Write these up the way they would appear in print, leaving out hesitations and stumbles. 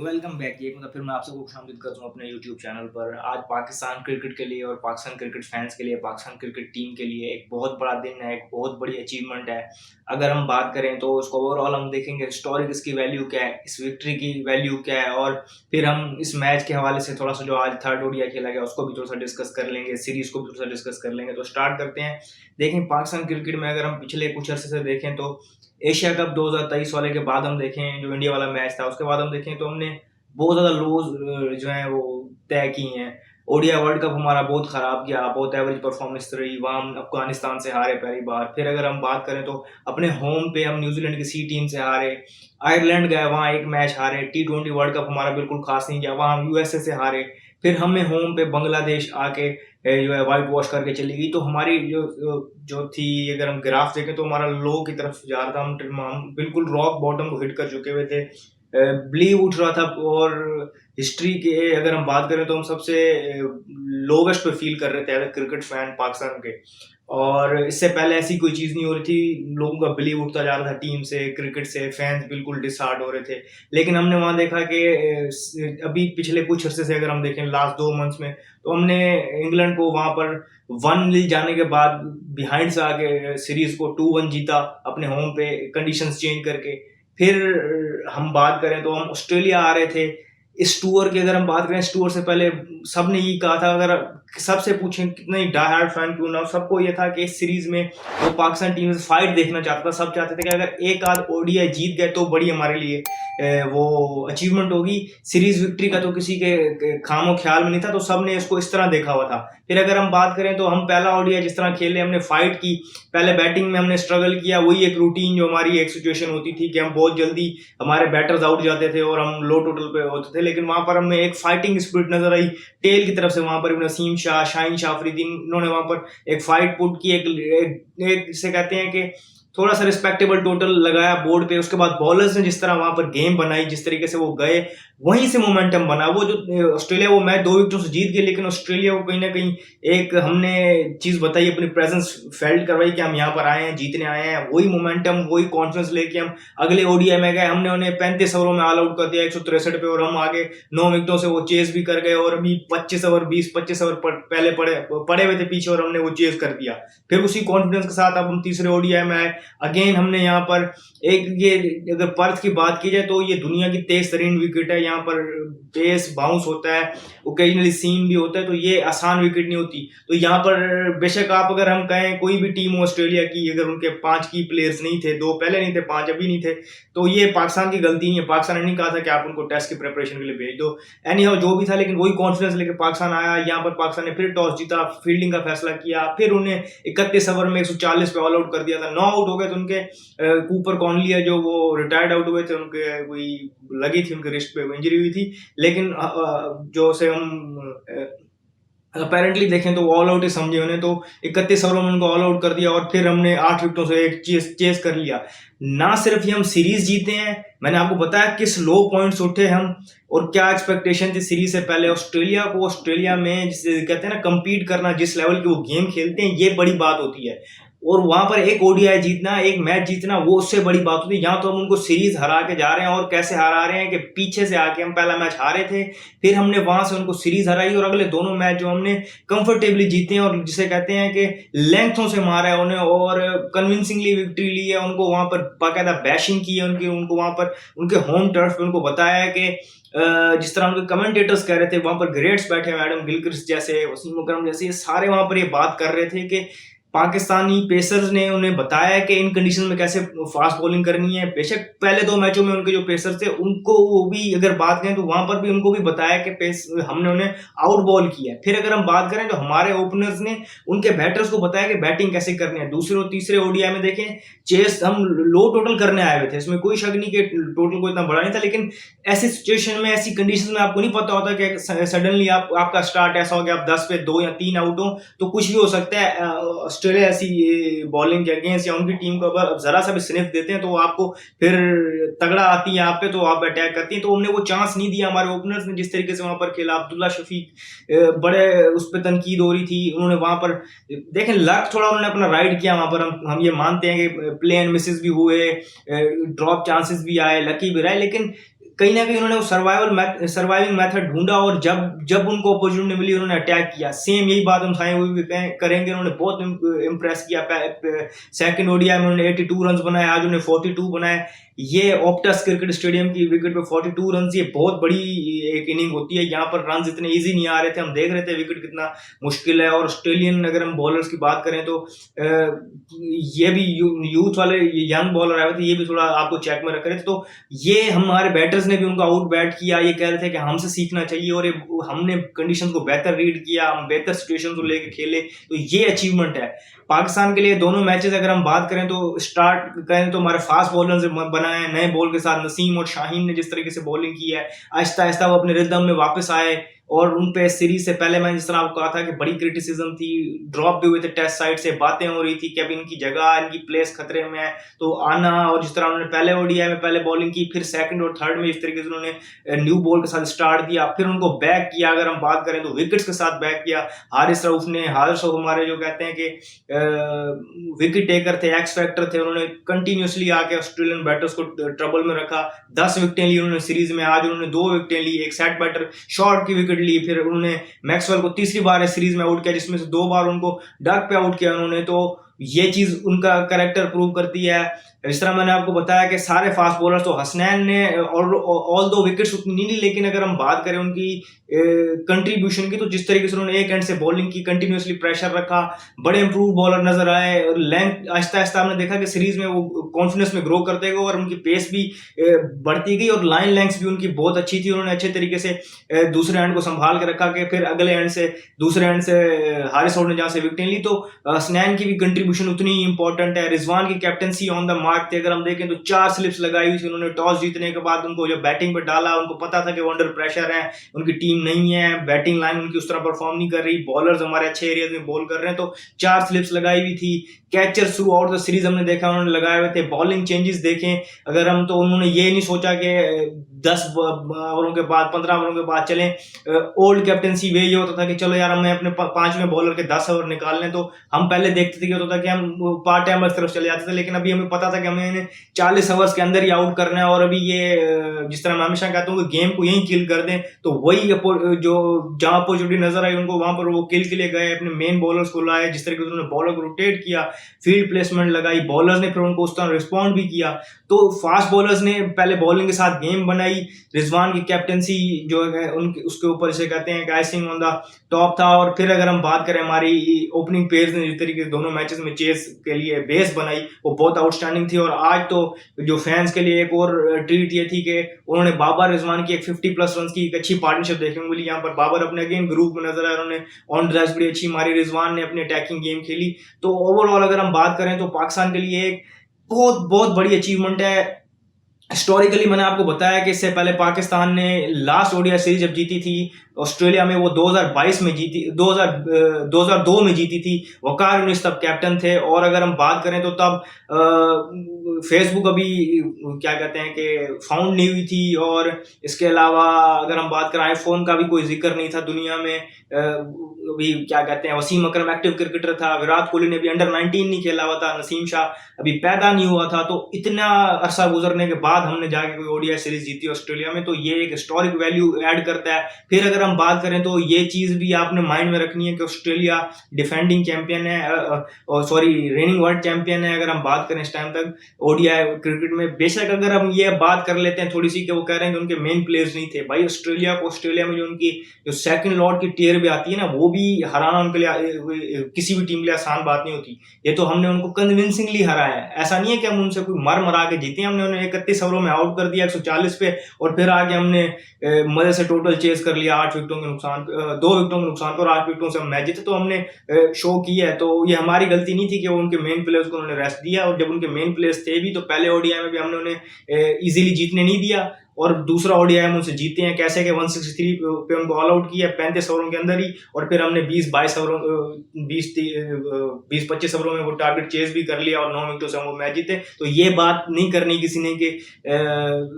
Welcome back. एक मतलब फिर मैं आप सबको खुशामदीद करता हूँ अपने यूट्यूब चैनल पर। आज पाकिस्तान क्रिकेट के लिए और पाकिस्तान क्रिकेट फैंस के लिए, पाकिस्तान क्रिकेट टीम के लिए एक बहुत बड़ा दिन है, एक बहुत बड़ी अचीवमेंट है। अगर हम बात करें तो उसको ओवरऑल हम देखेंगे हिस्टोरिक इसकी वैल्यू क्या है, इस विक्ट्री की वैल्यू क्या है, और फिर हम इस मैच के हवाले से थोड़ा सा जो आज थर्ड ओडीआई खेला गया उसको भी थोड़ा सा डिस्कस कर लेंगे, सीरीज को भी थोड़ा सा डिस्कस कर लेंगे। तो स्टार्ट करते हैं। देखें, पाकिस्तान क्रिकेट में अगर हम पिछले कुछ अर्से से देखें तो एशिया कप 2023 वाले के बाद हम देखें, जो इंडिया वाला मैच था उसके बाद हम देखें तो हमने बहुत ज़्यादा लोज जो है वो तय की हैं। ओडीआई वर्ल्ड कप हमारा बहुत ख़राब गया, बहुत एवरेज परफॉर्मेंस रही, वहाँ हम अफगानिस्तान से हारे पहली बार। फिर अगर हम बात करें तो अपने होम पे हम न्यूजीलैंड की सी टीम से हारे, आयरलैंड गए वहाँ एक मैच हारे, T20 वर्ल्ड कप हमारा बिल्कुल खास नहीं गया, वहाँ हम यूएसए से हारे। फिर हमें होम पे बांग्लादेश आके जो है वाइट वॉश करके चली गई। तो हमारी जो जो थी, अगर हम ग्राफ देखें तो हमारा लो की तरफ जा रहा था, हम बिल्कुल रॉक बॉटम को हिट कर चुके हुए थे, ब्लीव उठ रहा था। और हिस्ट्री के अगर हम बात करें तो हम सबसे लोवेस्ट पे फील कर रहे थे as a cricket fan Pakistan के। और इससे पहले ऐसी कोई चीज़ नहीं हो रही थी, लोगों का बिलीव उठता जा रहा था टीम से, क्रिकेट से, फैंस बिल्कुल डिसहार्ट हो रहे थे। लेकिन हमने वहाँ देखा कि अभी पिछले कुछ अर्से से अगर हम देखें लास्ट 2 मंथ्स में, तो हमने इंग्लैंड को वहाँ पर 1-0 जाने के बाद बिहाइंड से आके सीरीज को 2-1 जीता अपने होम पे, कंडीशंस चेंज करके। फिर हम बात करें तो हम ऑस्ट्रेलिया आ रहे थे। इस टूर की अगर हम बात करें, इस टूर से पहले सबने यही कहा था, अगर सबसे पूछें कितना ही डाई हार्ड फैन क्यों ना हो, सबको ये था कि इस सीरीज में वो पाकिस्तान टीम से फाइट देखना चाहता था। सब चाहते थे कि अगर एक आध ओडीआई जीत गए तो बड़ी हमारे लिए वो अचीवमेंट होगी। सीरीज विक्ट्री का तो किसी के खामो ख्याल में नहीं था, तो सबने इसको इस तरह देखा हुआ था। फिर अगर हम बात करें तो हम पहला ओडीआई जिस तरह खेले, हमने फाइट की, पहले बैटिंग में हमने स्ट्रगल किया, वही एक रूटीन जो हमारी एक सिचुएशन होती थी कि हम बहुत जल्दी हमारे बैटर्स आउट जाते थे और हम लो टोटल पे होते थे। लेकिन वहां पर हमें एक फाइटिंग स्पिरिट नजर आई टेल की तरफ से। वहां पर नसीम शाह, शाहीन शाह अफरीदी, इन्होंने वहां पर एक फाइट पुट की, एक जिसे कहते हैं कि थोड़ा सा रिस्पेक्टेबल टोटल लगाया बोर्ड पे। उसके बाद बॉलर्स ने जिस तरह वहां पर गेम बनाई, जिस तरीके से वो गए, वहीं से मोमेंटम बना। वो जो ऑस्ट्रेलिया वो मैच 2 विकेटों से जीत गई, लेकिन ऑस्ट्रेलिया को कहीं ना कहीं एक हमने चीज बताई, अपनी प्रेजेंस फेल्ट करवाई कि हम यहाँ पर आए हैं, जीतने आए हैं। वही मोमेंटम, वही कॉन्फिडेंस लेके हम अगले ओडीआई में गए। हमने उन्हें 35 ओवरों में ऑल आउट कर दिया 163 पे, और हम आगे 9 विकेटों से वो चेस भी कर गए। और अभी 25 ओवर पहले पड़े हुए थे पीछे, और हमने वो चेस कर दिया। फिर उसी कॉन्फिडेंस के साथ अब हम तीसरे ओडीआई में आए। अगेन हमने यहाँ पर एक, ये अगर पर्थ की बात की जाए तो ये दुनिया की तेज तरीन विकेट है। यहाँ पर पेस बाउंस होता है, ओकेजनली सीम भी होता है, तो ये आसान विकेट नहीं होती। तो यहाँ पर बेशक आप अगर हम कहें कोई भी टीम हो ऑस्ट्रेलिया की, अगर उनके 5 की प्लेयर्स नहीं थे, 2 पहले नहीं थे, 5 अभी नहीं थे, तो ये पाकिस्तान की गलती नहीं है। पाकिस्तान ने नहीं कहा था कि आप उनको टेस्ट की प्रिपरेशन के लिए भेज दो। एनी हाउ जो भी था, लेकिन वही कॉन्फिडेंस लेके पाकिस्तान आया। यहाँ पर पाकिस्तान ने फिर टॉस जीता, फील्डिंग का फैसला किया, फिर उन्हें 31 ओवर में 140 पे ऑल आउट कर दिया था। 9 आउट हो गए तो उनके कूपर कॉनली है जो वो रिटायर्ड आउट हुए थे, उनके कोई लगी थी, उनके रिस्ट पे इंजरी हुई थी। लेकिन जो से हम अपेरेंटली देखें तो ऑल आउट ही समझे उन्हें, तो 31 ओवरों में उनको ऑल आउट कर दिया, और फिर हमने 8 विकेटों से एक चेस कर लिया। ना सिर्फ ये हम सीरीज जीते हैं, मैंने आपको बताया किस लो पॉइंट्स उठे हम, और क्या एक्सपेक्टेशन थी सीरीज से पहले। ऑस्ट्रेलिया में जिसे कहते हैं ना कंपीट करना, जिस लेवल की वो गेम खेलते हैं, ये बड़ी बात होती है। और वहां पर एक ओडीआई जीतना, एक मैच जीतना, वो उससे बड़ी बात होती है। यहाँ तो हम उनको सीरीज हरा के जा रहे हैं, और कैसे हरा रहे हैं कि पीछे से आके हम पहला मैच हारे थे, फिर हमने वहां से उनको सीरीज हराई, और अगले दोनों मैच जो हमने कंफर्टेबली जीते हैं, और जिसे कहते हैं कि लेंथों से मारा है उन्हें, और कन्विंसिंगली विक्ट्री ली है। उनको वहां पर बाकायदा बैशिंग की है उनकी, उनको वहां पर उनके होम टर्फ पे उनको बताया है कि जिस तरह उनके कमेंटेटर्स कह रहे थे, वहां पर ग्रेट्स बैठे हैं, एडम गिलक्रिस्ट जैसे, वसीम अकरम जैसे, ये सारे वहां पर ये बात कर रहे थे कि पाकिस्तानी पेसर्स ने उन्हें बताया कि इन कंडीशन में कैसे फास्ट बॉलिंग करनी है। बेशक पहले 2 मैचों में उनके जो पेसर्स थे उनको वो भी अगर बात करें तो वहां पर भी उनको भी बताया कि हमने उन्हें आउट बॉल किया है। फिर अगर हम बात करें तो हमारे ओपनर्स ने उनके बैटर्स को बताया कि बैटिंग कैसे करनी है। दूसरे और तीसरे ओडीआई में देखें, चेस हम लो टोटल करने आए हुए थे, इसमें कोई शक नहीं कि टोटल को इतना बड़ा नहीं था, लेकिन ऐसी सिचुएशन में, ऐसी कंडीशन में आपको नहीं पता होता कि सडनली आपका स्टार्ट ऐसा हो गया, आप 10 पे 2 या 3 आउट हो तो कुछ भी हो सकता है। ऑस्ट्रेलिया ऐसी बॉलिंग के अगेंस्ट या उनकी टीम को अगर जरा सा भी स्निफ देते हैं तो आपको फिर तगड़ा आती है यहाँ पे, तो आप अटैक करती हैं। तो हमने वो चांस नहीं दिया हमारे ओपनर्स ने, जिस तरीके से वहां पर खेला। अब्दुल्ला शफीक बड़े उस पर तनकीद हो रही थी, उन्होंने वहां पर देखें लक थोड़ा उन्होंने अपना राइड किया वहां पर। हम ये मानते हैं कि प्ले एंड मिसेस भी हुए, ड्रॉप चांसेस भी आए, लकी भी रहे, लेकिन कहीं ना कहीं उन्होंने वो सर्वाइविंग मेथड ढूंढा और जब जब उनको अपॉर्चुनिटी मिली उन्होंने अटैक किया। सेम यही बात हम साए हुई भी करेंगे। उन्होंने बहुत इंप्रेस किया। सेकंड ओडीआई में उन्होंने 82 रन बनाए, आज उन्होंने 42 बनाए। ये ऑप्टस क्रिकेट स्टेडियम की विकेट पे 42 रन, ये बहुत बड़ी एक इनिंग होती है। यहाँ पर रन इतने इजी नहीं आ रहे थे, हम देख रहे थे विकेट कितना मुश्किल है। और ऑस्ट्रेलियन अगर हम बॉलर्स की बात करें तो ये भी यूथ वाले यंग बॉलर आए थे, ये भी थोड़ा आपको चेक में रख रहे थे। तो ये हमारे बैटर्स ने भी उनको आउट बैट किया, ये कह रहे थे कि हमसे सीखना चाहिए और हमने कंडीशन को बेहतर रीड किया, हम बेहतर सिचुएशन को लेकर खेले। तो ये अचीवमेंट है पाकिस्तान के लिए। दोनों मैचेस अगर हम बात करें तो स्टार्ट करें तो हमारे फास्ट बॉलर से बनाए नए बॉल के साथ नसीम और शाहीन ने जिस तरीके से बॉलिंग की है, आहिस्ता आहिस्ता वो अपने रिदम में वापस आए। और उन पे सीरीज से पहले मैंने जिस तरह आपको कहा था कि बड़ी क्रिटिसिज्म थी, ड्रॉप भी हुए थे टेस्ट साइड से, बातें हो रही थी कि अब इनकी जगह, इनकी प्लेस खतरे में है। तो आना, और जिस तरह उन्होंने पहले ओडीआई में पहले बॉलिंग की, फिर सेकंड और थर्ड में इस तरीके से उन्होंने न्यू बॉल के साथ स्टार्ट दिया, फिर उनको बैक किया। अगर हम बात करें तो विकेट्स के साथ बैक किया। हारिस रऊफ हमारे जो कहते हैं कि विकेट टेकर थे, एक्स फैक्टर थे, उन्होंने कंटिन्यूसली आके ऑस्ट्रेलियन बैटर्स को ट्रबल में रखा। 10 विकेटें ली उन्होंने सीरीज में, आज उन्होंने 2 विकेटें ली, एक सेट बैटर शॉर्ट की विकेट ली, फिर उन्होंने मैक्सवेल को तीसरी बार सीरीज में आउट किया, जिसमें से 2 बार उनको डक पे आउट किया उन्होंने। तो ये चीज उनका कैरेक्टर प्रूव करती है। इस तरह मैंने आपको बताया कि सारे फास्ट बॉलर्स, तो हसनैन ने और ऑल दो विकेट्स उतनी नहीं ली, लेकिन अगर हम बात करें उनकी कंट्रीब्यूशन की तो जिस तरीके से उन्होंने एक एंड से बॉलिंग की, कंटिन्यूसली प्रेशर रखा, बड़े इंप्रूव बॉलर नजर आए। लेंथ आहिस्ता आहिस्ता हमने देखा कि सीरीज में वो कॉन्फिडेंस में ग्रो करते गए और उनकी पेस भी बढ़ती गई और लाइन लेंथ्स भी उनकी बहुत अच्छी थी। उन्होंने अच्छे तरीके से दूसरे एंड को संभाल के रखा कि फिर अगले एंड से, दूसरे एंड से हारिस रऊफ ने जहां से विकेटें ली। तो हसनैन की भी कंट्रीब्यूशन उतनी ही इंपॉर्टेंट है। रिजवान की कैप्टनसी ऑन द मार्क थी। अगर हम देखें तो 4 स्लिप्स लगाई हुई थी उन्होंने टॉस जीतने के बाद। उनको जब बैटिंग पर डाला, उनको पता था कि वो अंडर प्रेशर है, उनकी टीम नहीं है, बैटिंग लाइन उनकी उस तरह परफॉर्म नहीं कर रही, बॉलर्स हमारे अच्छे एरियाज में बॉल कर रहे हैं, तो 4 स्लिप्स लगाई हुई थी। Catcher through out the series हमने देखा उन्होंने लगाए हुए थे। बॉलिंग चेंजेस देखें अगर हम, तो उन्होंने ये नहीं सोचा कि 10 ओवरों के बाद, 15 ओवरों के बाद चलें। ओल्ड कैप्टनसी वे ये होता था कि चलो यार हमें अपने 5वें बॉलर के 10 ओवर निकाल लें। तो हम पहले देखते थे कि होता था कि हम पार्ट टाइमर तरफ चले जाते थे, लेकिन अभी हमें पता था कि हमें 40 ओवर्स के अंदर ही आउट करना है। और अभी ये जिस तरह मैं हमेशा कहता हूँ कि गेम को यहीं किल कर दें, तो वही जो जहां अपॉर्चुनिटी नजर आई उनको वहां पर वो किल के लिए गए, अपने मेन बॉलर्स को लाए, जिस तरीके से उन्होंने बॉलर को रोटेट किया, फील्ड प्लेसमेंट लगाई, बॉलर्स ने फिर उनको उस तरह रिस्पॉन्ड भी किया। तो फास्ट बॉलर्स ने पहले बॉलिंग के साथ गेम बनाई। रिजवान की कैप्टनसी जो है उनके उसके ऊपर इसे कहते हैं आइसिंग ऑन द टॉप था। और फिर अगर हम बात करें हमारी ओपनिंग पेयर्स ने जिस तरीके से दोनों मैचेस में चेस के लिए बेस बनाई वो बहुत आउटस्टैंडिंग थी। और आज तो जो फैंस के लिए एक और ट्रीट ये थी कि उन्होंने बाबर रिजवान की एक 50+ रन की एक अच्छी पार्टनरशिप देखने को मिली। यहाँ पर बाबर अपने अगेन ग्रुप में नजर आए, उन्होंने ऑन ड्रेस बड़ी अच्छी मारी, रिजवान ने अपनी अटैकिंग गेम खेली। तो ओवरऑल अगर हम बात करें तो पाकिस्तान के लिए एक बहुत बहुत बड़ी अचीवमेंट है। हिस्टोरिकली मैंने आपको बताया कि इससे पहले पाकिस्तान ने लास्ट ओडीआई सीरीज जब जीती थी ऑस्ट्रेलिया में, वो 2022 में जीती, 2002 में जीती थी। वकार यूनिस तब कैप्टन थे। और अगर हम बात करें तो तब फेसबुक अभी क्या कहते हैं कि फाउंड नहीं हुई थी। और इसके अलावा अगर हम बात करें आईफोन का भी कोई जिक्र नहीं था दुनिया में। अभी क्या कहते हैं वसीम अकरम एक्टिव क्रिकेटर था, विराट कोहली ने भी अंडर 19 नहीं खेला हुआ था, नसीम शाह अभी पैदा नहीं हुआ था। तो इतना अरसा गुजरने के बाद हमने जाके कोई ओडीआई सीरीज जीती ऑस्ट्रेलिया में, तो ये एक हिस्टोरिक वैल्यू ऐड करता है। फिर अगर हम बात करें तो ये चीज भी आपने माइंड में रखनी है कि ऑस्ट्रेलिया डिफेंडिंग चैंपियन है, सॉरी रेनिंग वर्ल्ड चैंपियन है। अगर हम बात करें इस टाइम तक ओडीआई क्रिकेट में, बेशक अगर हम ये बात कर लेते हैं थोड़ी सी कि वो कह रहे हैं कि उनके मेन प्लेयर्स नहीं थे, भाई ऑस्ट्रेलिया में जो उनकी जो सेकंड लॉर्ड की टियर भी आती है ना, वो भी हराना उनके लिए किसी भी टीम के लिए आसान बात नहीं होती। ये तो हमने उनको कन्विंसिंगली हराया है, ऐसा नहीं है कि हम उनसे कोई मरा के जीते। हमने उन्हें 31 ओवरों में आउट कर दिया 140 पे, और फिर आगे हमने मजे से टोटल चेस कर लिया 8 विकेटों के नुकसान, 2 विकेटों के नुकसान पर 8 विकेटों से हम मैच जीते। तो हमने शो किया है। तो ये हमारी गलती नहीं थी कि वो उनके मेन प्लेयर्स को उन्होंने रेस्ट दिया। और जब उनके मेन प्लेयर्स थे भी तो पहले ओडीआई में भी हमने उन्हें इजीली जीतने नहीं दिया। और दूसरा ओडीआई हम उनसे जीते हैं कैसे कि 163 पे उनको ऑल आउट किया 35 ओवरों के अंदर ही, और फिर हमने 20-22 ओवरों 20-25 ओवरों में वो टारगेट चेज भी कर लिया और 9 विकेटों से हम वो मैच जीते। तो ये बात नहीं करनी किसी ने कि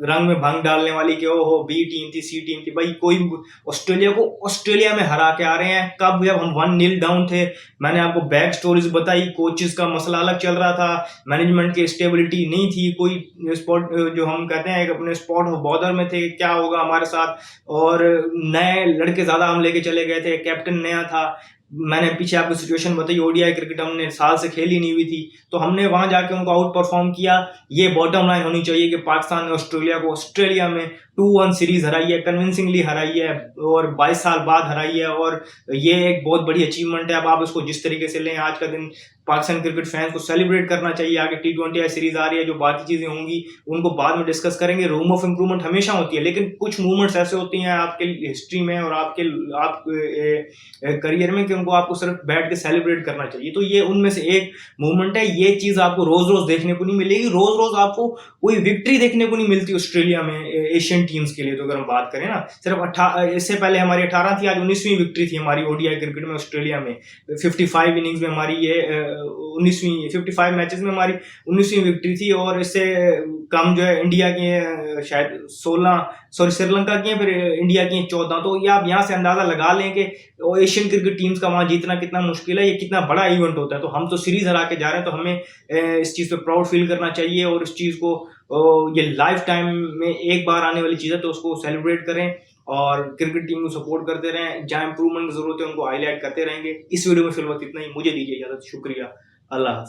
रंग में भंग डालने वाली कि ओहो बी टीम थी, सी टीम थी। भाई कोई ऑस्ट्रेलिया को ऑस्ट्रेलिया में हरा के आ रहे हैं। कब जब हम 1-0 डाउन थे, मैंने आपको बैक स्टोरीज बताई, कोचेस का मसला अलग चल रहा था, मैनेजमेंट की स्टेबिलिटी नहीं थी, कोई स्पॉट जो हम कहते हैं अपने स्पॉट ऑफ बॉर्डर में थे, क्या होगा हमारे साथ, और नए लड़के ज्यादा हम लेके चले गए थे, कैप्टन नया था। मैंने पीछे आपको सिचुएशन बताई, ओडीआई क्रिकेट हमने साल से खेली नहीं हुई थी, तो हमने वहां जाके उनको आउट परफॉर्म किया। ये बॉटम लाइन होनी चाहिए कि पाकिस्तान ने ऑस्ट्रेलिया को ऑस्ट्रेलिया में 2-1 सीरीज हराई है, कन्विंसिंगली हराई है और 22 साल बाद हराई है, और ये एक बहुत बड़ी अचीवमेंट है। अब आप इसको जिस तरीके से लें, आज का दिन पाकिस्तान क्रिकेट फैंस को सेलिब्रेट करना चाहिए। आगे T20 सीरीज आ रही है, जो बाकी चीजें होंगी उनको बाद में डिस्कस करेंगे। रूम ऑफ इंप्रूवमेंट हमेशा होती है, लेकिन कुछ मूवमेंट्स ऐसे होती हैं आपके हिस्ट्री में और आप करियर में कि उनको आपको सिर्फ बैठ के सेलिब्रेट करना चाहिए। तो ये उनमें से एक मूवमेंट है। ये चीज आपको रोज रोज देखने को नहीं मिलेगी, रोज रोज आपको कोई विक्ट्री देखने को नहीं मिलती ऑस्ट्रेलिया में एशियन टीम्स के लिए। तो अगर हम बात करें ना, सिर्फ इससे पहले हमारी 18 थी, आज 19वीं विक्ट्री थी हमारी ओडीआई क्रिकेट में ऑस्ट्रेलिया में। 55 इनिंग्स में हमारी ये 19वीं 55 मैचेस में हमारी 19वीं विक्ट्री थी, और इससे कम जो है इंडिया की शायद 16, सॉरी श्रीलंका की, फिर इंडिया की 14। तो ये आप यहाँ से अंदाजा लगा लें कि एशियन क्रिकेट टीम्स का वहां जीतना कितना मुश्किल है, ये कितना बड़ा इवेंट होता है। तो हम तो सीरीज हरा के जा रहे हैं, तो हमें इस चीज पे प्राउड फील करना चाहिए, और इस चीज को ये लाइफ टाइम में एक बार आने वाली चीज है, तो उसको सेलिब्रेट करें और क्रिकेट टीम को सपोर्ट करते रहें। जहां इंप्रूवमेंट की जरूरत है उनको हाईलाइट करते रहेंगे। इस वीडियो में फिलहाल इतना ही, मुझे दीजिए इजाजत, शुक्रिया, अल्लाह हाफिज।